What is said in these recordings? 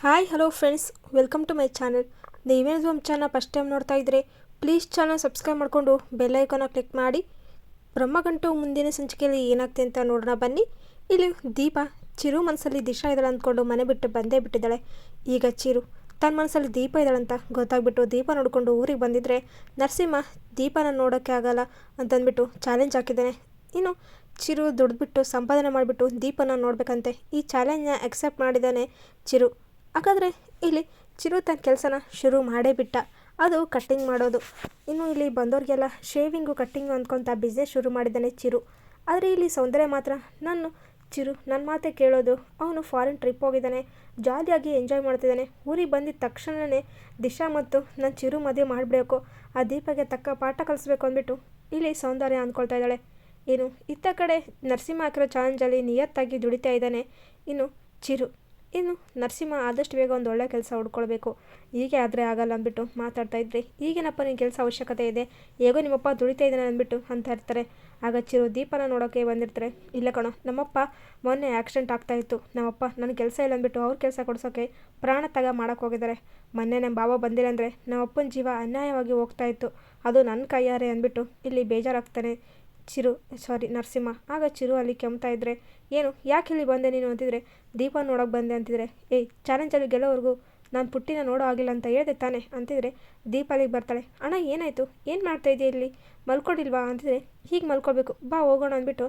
Hi hello friends, welcome to my channel. ನೀವೇನು ನಮ್ಮ channel first time ನೋಡ್ತಾ ಇದ್ದರೆ ಪ್ಲೀಸ್ ಚಾನಲ್ ಸಬ್ಸ್ಕ್ರೈಬ್ ಮಾಡಿಕೊಂಡು ಬೆಲ್ ಐಕಾನ ಕ್ಲಿಕ್ ಮಾಡಿ. ಬ್ರಹ್ಮಗಂಟು ಮುಂದಿನ ಸಂಚಿಕೆಯಲ್ಲಿ ಏನಾಗ್ತದೆ ಅಂತ ನೋಡೋಣ ಬನ್ನಿ. ಇಲ್ಲಿ ದೀಪ ಚಿರು ಮನಸ್ಸಲ್ಲಿ ದಿಶಾ ಇದ್ದಾಳೆ ಅಂದ್ಕೊಂಡು ಮನೆ ಬಿಟ್ಟು ಬಂದೇ ಬಿಟ್ಟಿದ್ದಾಳೆ. ಈಗ ಚಿರು ತನ್ನ ಮನಸ್ಸಲ್ಲಿ ದೀಪ ಇದ್ದಾಳಂತ ಗೊತ್ತಾಗ್ಬಿಟ್ಟು ದೀಪ ನೋಡಿಕೊಂಡು ಊರಿಗೆ ಬಂದಿದ್ದರೆ ನರಸಿಂಹ ದೀಪನ ನೋಡೋಕ್ಕೆ ಆಗಲ್ಲ ಅಂತಂದ್ಬಿಟ್ಟು ಚಾಲೆಂಜ್ ಹಾಕಿದ್ದಾನೆ. ಇನ್ನು ಚಿರು ದುಡ್ದುಬಿಟ್ಟು ಸಂಪಾದನೆ ಮಾಡಿಬಿಟ್ಟು ದೀಪನ ನೋಡಬೇಕಂತೆ. ಈ ಚಾಲೆಂಜ್ನ ಅಕ್ಸೆಪ್ಟ್ ಮಾಡಿದ್ದಾನೆ ಚಿರು. ಹಾಗಾದರೆ ಇಲ್ಲಿ ಚಿರು ತನ್ನ ಕೆಲಸನ ಶುರು ಮಾಡೇ ಬಿಟ್ಟ, ಅದು ಕಟ್ಟಿಂಗ್ ಮಾಡೋದು. ಇನ್ನು ಇಲ್ಲಿ ಬಂದವ್ರಿಗೆಲ್ಲ ಶೇವಿಂಗು ಕಟ್ಟಿಂಗು ಅಂದ್ಕೊತ ಬಿಸ್ನೆಸ್ ಶುರು ಮಾಡಿದ್ದಾನೆ ಚಿರು. ಆದರೆ ಇಲ್ಲಿ ಸೌಂದರ್ಯ ಮಾತ್ರ ನನ್ನ ಮಾತೇ ಕೇಳೋದು. ಅವನು ಫಾರಿನ್ ಟ್ರಿಪ್ ಹೋಗಿದ್ದಾನೆ, ಜಾಲಿಯಾಗಿ ಎಂಜಾಯ್ ಮಾಡ್ತಿದ್ದಾನೆ. ಊರಿಗೆ ಬಂದಿದ್ದ ತಕ್ಷಣವೇ ದಿಶಾ ಮತ್ತು ನನ್ನ ಚಿರು ಮದುವೆ ಮಾಡಿಬಿಡಬೇಕು, ಆ ದೀಪಗೆ ತಕ್ಕ ಪಾಠ ಕಲಿಸ್ಬೇಕು ಅಂದ್ಬಿಟ್ಟು ಇಲ್ಲಿ ಸೌಂದರ್ಯ ಅಂದ್ಕೊಳ್ತಾ ಇದ್ದಾಳೆ. ಇನ್ನು ಇತ್ತ ಕಡೆ ನರಸಿಂಹ ಹಾಕಿರೋ ಚಾಲೆಂಜಲ್ಲಿ ನಿಯತ್ತಾಗಿ ದುಡಿತಾ ಇದ್ದಾನೆ ಇನ್ನು ನರಸಿಂಹ ಆದಷ್ಟು ಬೇಗ ಒಂದು ಒಳ್ಳೆ ಕೆಲಸ ಹುಡ್ಕೊಳ್ಬೇಕು, ಹೀಗೆ ಆದರೆ ಆಗಲ್ಲ ಅಂದ್ಬಿಟ್ಟು ಮಾತಾಡ್ತಾ ಇದ್ರೆ, ಈಗೇನಪ್ಪ ನಿನ್ನ ಕೆಲಸ ಅವಶ್ಯಕತೆ ಇದೆ, ಹೇಗೋ ನಿಮ್ಮಪ್ಪ ದುಡಿತಾ ಇದ್ದಾನೆ ಅಂದ್ಬಿಟ್ಟು ಅಂತ ಇರ್ತಾರೆ. ಆಗ ಚಿರು ದೀಪನ ನೋಡೋಕ್ಕೆ ಬಂದಿರ್ತಾರೆ. ಇಲ್ಲ ಕಣೋ, ನಮ್ಮಪ್ಪ ಮೊನ್ನೆ ಆಕ್ಸಿಡೆಂಟ್ ಆಗ್ತಾಯಿತ್ತು, ನಮ್ಮಪ್ಪ ನನ್ನ ಕೆಲಸ ಇಲ್ಲ ಅಂದ್ಬಿಟ್ಟು ಅವ್ರ ಕೆಲಸ ಕೊಡ್ಸೋಕ್ಕೆ ಪ್ರಾಣ ಮಾಡೋಕ್ಕೆ ಹೋಗಿದ್ದಾರೆ. ಮೊನ್ನೆ ನಮ್ಮ ಬಾಬಾ ಬಂದಿಲ್ಲ ಅಂದರೆ ನಮ್ಮಪ್ಪನ ಜೀವ ಅನ್ಯಾಯವಾಗಿ ಹೋಗ್ತಾಯಿತ್ತು, ಅದು ನನ್ನ ಕೈಯಾರೆ ಅಂದ್ಬಿಟ್ಟು ಇಲ್ಲಿ ಬೇಜಾರಾಗ್ತಾನೆ ನರಸಿಂಹ. ಆಗ ಚಿರು ಅಲ್ಲಿ ಕೆಮ್ತಾ ಇದ್ರೆ, ಏನು ಯಾಕೆ ಇಲ್ಲಿ ಬಂದೆ ನೀನು ಅಂತಿದ್ರೆ, ದೀಪ ನೋಡೋಕೆ ಬಂದೆ ಅಂತಿದ್ರೆ, ಚಾಲೆಂಜಲ್ಲಿ ಗೆಲ್ಲೋವರೆಗೂ ನಾನು ಪುಟ್ಟಿನ ನೋಡೋ ಆಗಿಲ್ಲ ಅಂತ ಹೇಳಿದೆ ತಾನೆ ಅಂತಿದ್ರೆ, ದೀಪ ಅಲ್ಲಿಗೆ ಬರ್ತಾಳೆ. ಅಣ್ಣ ಏನಾಯಿತು, ಏನು ಮಾಡ್ತಾ ಇದೆಯಾ ಇಲ್ಲಿ, ಮಲ್ಕೊಂಡಿಲ್ವಾ ಅಂತಿದ್ರೆ, ಹೀಗೆ ಮಲ್ಕೊಳ್ಬೇಕು ಬಾ ಹೋಗೋಣ ಅಂದ್ಬಿಟ್ಟು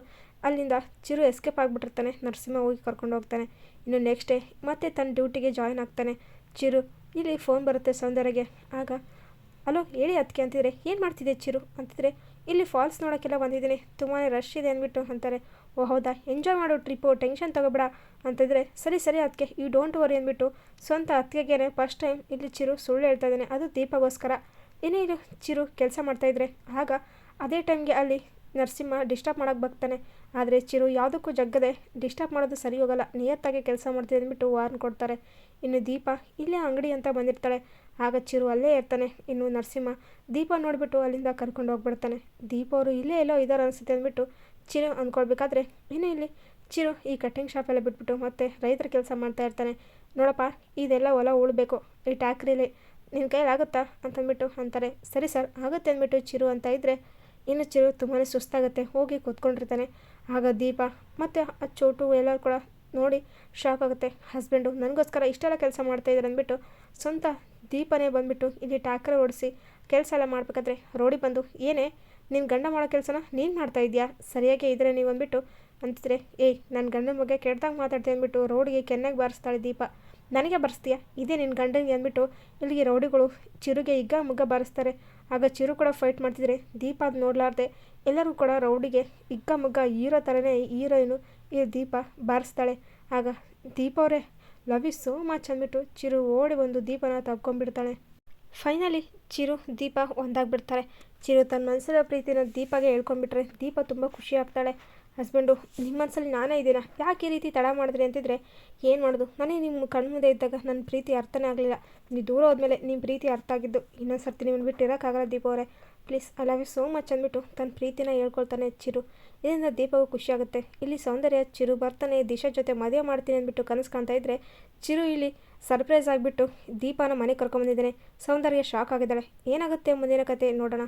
ಅಲ್ಲಿಂದ ಚಿರು ಎಸ್ಕೇಪ್ ಆಗಿಬಿಟ್ಟಿರ್ತಾನೆ. ನರಸಿಂಹ ಹೋಗಿ ಕರ್ಕೊಂಡು ಹೋಗ್ತಾನೆ. ಇನ್ನು ನೆಕ್ಸ್ಟ್ ಡೇ ಮತ್ತೆ ತನ್ನ ಡ್ಯೂಟಿಗೆ ಜಾಯ್ನ್ ಆಗ್ತಾನೆ ಚಿರು. ಇಲ್ಲಿ ಫೋನ್ ಬರುತ್ತೆ ಸೌಂದರ್ಯಗೆ. ಆಗ ಹಲೋ ಹೇಳಿ ಅದಕ್ಕೆ ಅಂತಿದ್ರೆ, ಏನು ಮಾಡ್ತಿದ್ದೆ ಚಿರು ಅಂತಿದ್ರೆ, ಇಲ್ಲಿ ಫಾಲ್ಸ್ ನೋಡೋಕ್ಕೆಲ್ಲ ಬಂದಿದ್ದೀನಿ, ತುಂಬಾ ರಶ್ ಇದೆ ಅಂದ್ಬಿಟ್ಟು ಅಂತಾರೆ. ಓ ಹೌದಾ, ಎಂಜಾಯ್ ಮಾಡೋ ಟ್ರಿಪ್ಪು, ಟೆನ್ಷನ್ ತಗೋಬೇಡ ಅಂತಿದ್ರೆ, ಸರಿ ಅದಕ್ಕೆ ಯು ಡೋಂಟ್ ವರಿ ಅಂದ್ಬಿಟ್ಟು ಸ್ವಂತ ಅತ್ತಿಗೆಗೇನೆ ಫಸ್ಟ್ ಟೈಮ್ ಇಲ್ಲಿ ಚಿರು ಸುಳ್ಳು ಹೇಳ್ತಾ ಇದ್ದಾನೆ, ಅದು ದೀಪಗೋಸ್ಕರ. ಏನೇನು ಚಿರು ಕೆಲಸ ಮಾಡ್ತಾಯಿದ್ರೆ, ಆಗ ಅದೇ ಟೈಮ್ಗೆ ಅಲ್ಲಿ ನರಸಿಂಹ ಡಿಸ್ಟರ್ಬ್ ಮಾಡೋಕ್ಕೆ ಬರ್ತಾನೆ. ಆದರೆ ಚಿರು ಯಾವುದಕ್ಕೂ ಜಗ್ಗದೆ ಡಿಸ್ಟರ್ಬ್ ಮಾಡೋದು ಸರಿ ಹೋಗಲ್ಲ, ನಿಯತ್ತಾಗಿ ಕೆಲಸ ಮಾಡ್ತೀವಿ ಅಂದ್ಬಿಟ್ಟು ವಾರ್ನ್ ಕೊಡ್ತಾರೆ. ಇನ್ನು ದೀಪ ಇಲ್ಲೇ ಅಂಗಡಿ ಅಂತ ಬಂದಿರ್ತಾಳೆ. ಆಗ ಚಿರು ಅಲ್ಲೇ ಇರ್ತಾನೆ. ಇನ್ನು ನರಸಿಂಹ ದೀಪ ನೋಡಿಬಿಟ್ಟು ಅಲ್ಲಿಂದ ಕರ್ಕೊಂಡು ಹೋಗ್ಬಿಡ್ತಾನೆ. ದೀಪ ಅವರು ಇಲ್ಲೇ ಎಲ್ಲೋ ಇದ್ದಾರೆ ಅನಿಸುತ್ತೆ ಅಂದ್ಬಿಟ್ಟು ಚಿರು ಅಂದ್ಕೊಳ್ಬೇಕಾದ್ರೆ, ಇನ್ನು ಇಲ್ಲಿ ಚಿರು ಈ ಕಟ್ಟಿಂಗ್ ಶಾಪೆಲ್ಲ ಬಿಟ್ಬಿಟ್ಟು ಮತ್ತೆ ರೈತರ ಕೆಲಸ ಮಾಡ್ತಾ ಇರ್ತಾನೆ. ನೋಡಪ್ಪ, ಇದೆಲ್ಲ ಹೊಲ ಉಳ್ಬೇಕು, ಈ ಟ್ಯಾಕ್ರಿಲಿ ನಿನ್ನ ಕೈಲಾಗುತ್ತಾ ಅಂತಂದ್ಬಿಟ್ಟು ಅಂತಾರೆ. ಸರಿ ಸರ್ ಆಗುತ್ತೆ ಅಂದ್ಬಿಟ್ಟು ಚಿರು ಅಂತ ಇದ್ದರೆ, ಇನ್ನು ಚಿರು ತುಂಬಾ ಸುಸ್ತಾಗುತ್ತೆ, ಹೋಗಿ ಕೂತ್ಕೊಂಡಿರ್ತಾನೆ. ಆಗ ದೀಪ ಮತ್ತು ಆ ಚೋಟು ಎಲ್ಲರೂ ಕೂಡ ನೋಡಿ ಶಾಕ್ ಆಗುತ್ತೆ. ಹಸ್ಬೆಂಡು ನನಗೋಸ್ಕರ ಇಷ್ಟೆಲ್ಲ ಕೆಲಸ ಮಾಡ್ತಾಯಿದ್ದಾರೆ ಅಂದ್ಬಿಟ್ಟು ಸ್ವಂತ ದೀಪನೇ ಬಂದುಬಿಟ್ಟು ಇಲ್ಲಿ ಟ್ಯಾಕ್ರಿ ಓಡಿಸಿ ಕೆಲಸ ಎಲ್ಲ ಮಾಡಬೇಕಾದ್ರೆ ರೋಡಿ ಬಂದು, ಏನೇ ನಿನ್ನ ಗಂಡ ಮಾಡೋ ಕೆಲಸನ ನೀನು ಮಾಡ್ತಾ ಇದೆಯಾ, ಸರಿಯಾಗಿ ಇದ್ರೆ ನೀವು ಅಂದ್ಬಿಟ್ಟು ಅಂತಿದ್ರೆ, ನನ್ನ ಗಂಡನ ಬಗ್ಗೆ ಕೆಟ್ಟದಾಗ ಮಾತಾಡ್ತೀನಿ ಅಂದ್ಬಿಟ್ಟು ರೋಡಿಗೆ ಕೆನ್ನಾಗಿ ಬಾರಿಸ್ತಾಳೆ ದೀಪ. ನನಗೆ ಬಾರಿಸ್ತೀಯಾ, ಇದೇ ನಿನ್ನ ಗಂಡನಿಗೆ ಅಂದ್ಬಿಟ್ಟು ಇಲ್ಲಿಗೆ ರೌಡಿಗಳು ಚಿರುಗೆ ಹಿಗ್ಗ ಮುಗ್ಗ ಬಾರಿಸ್ತಾರೆ. ಆಗ ಚಿರು ಕೂಡ ಫೈಟ್ ಮಾಡ್ತಿದ್ರೆ, ದೀಪ ಅದು ನೋಡಲಾರ್ದೆ ಎಲ್ಲರೂ ಕೂಡ ರೌಡಿಗೆ ಹಿಗ್ಗ ಮುಗ್ಗ ಹೀರೋ ಥರನೇ ಹೀರೋಯಿನು ಈ ದೀಪ ಬಾರಿಸ್ತಾಳೆ. ಆಗ ದೀಪ ಅವರೇ ಲವ್ ಯು ಸೋ ಮಚ್ ಅಂದ್ಬಿಟ್ಟು ಚಿರು ಓಡಿ ಬಂದು ದೀಪನ ತಬ್ಕೊಂಡ್ಬಿಡ್ತಾಳೆ. ಫೈನಲಿ ಚಿರು ದೀಪ ಒಂದಾಗ್ಬಿಡ್ತಾರೆ. ಚಿರು ತನ್ನ ಮನಸ್ಸಿನ ಪ್ರೀತಿನ ದೀಪಗೆ ಹೇಳ್ಕೊಂಡ್ಬಿಟ್ರೆ ದೀಪ ತುಂಬ ಖುಷಿ ಆಗ್ತಾಳೆ. ಹಸ್ಬೆಂಡು ನಿಮ್ಮ ಮನಸ್ಸಲ್ಲಿ ನಾನೇ ಇದ್ದೀನ, ಯಾಕೆ ಈ ರೀತಿ ತಡ ಮಾಡಿದ್ರಿ ಅಂತಿದ್ರೆ, ಏನು ಮಾಡೋದು, ನನಗೆ ನಿಮ್ಮ ಕಣ್ಮುಂದೆ ಇದ್ದಾಗ ನನ್ನ ಪ್ರೀತಿ ಅರ್ಥನೇ ಆಗಲಿಲ್ಲ, ನೀವು ದೂರ ಹೋದ್ಮೇಲೆ ನಿಮ್ಮ ಪ್ರೀತಿ ಅರ್ಥ ಆಗಿದ್ದು, ಇನ್ನೊಂದು ಸರ್ತಿ ನೀವು ಬಿಟ್ಟು ಇರೋಕ್ಕಾಗಲ್ಲ ದೀಪ ಅವರೇ, please I love you so much ಅಂದ್ಬಿಟ್ಟು ತನ್ನ ಪ್ರೀತಿನ ಹೇಳ್ಕೊಳ್ತಾನೆ ಚಿರು. ಇದರಿಂದ ದೀಪಗೂ ಖುಷಿಯಾಗುತ್ತೆ. ಇಲ್ಲಿ ಸೌಂದರ್ಯ ಚಿರು ಬರ್ತಾನೆ ದಿಶಾ ಜೊತೆ ಮದುವೆ ಮಾಡ್ತೀನಿ ಅಂದ್ಬಿಟ್ಟು ಕನಸು ಕಾಣ್ತಾ ಇದ್ರೆ, ಚಿರು ಇಲ್ಲಿ ಸರ್ಪ್ರೈಸ್ ಆಗಿಬಿಟ್ಟು ದೀಪನ ಮನೆಗೆ ಕರ್ಕೊಂಬಂದಿದ್ದಾನೆ. ಸೌಂದರ್ಯ ಶಾಕ್ ಆಗಿದ್ದಾಳೆ. ಏನಾಗುತ್ತೆ ಮುಂದಿನ ಕತೆ ನೋಡೋಣ.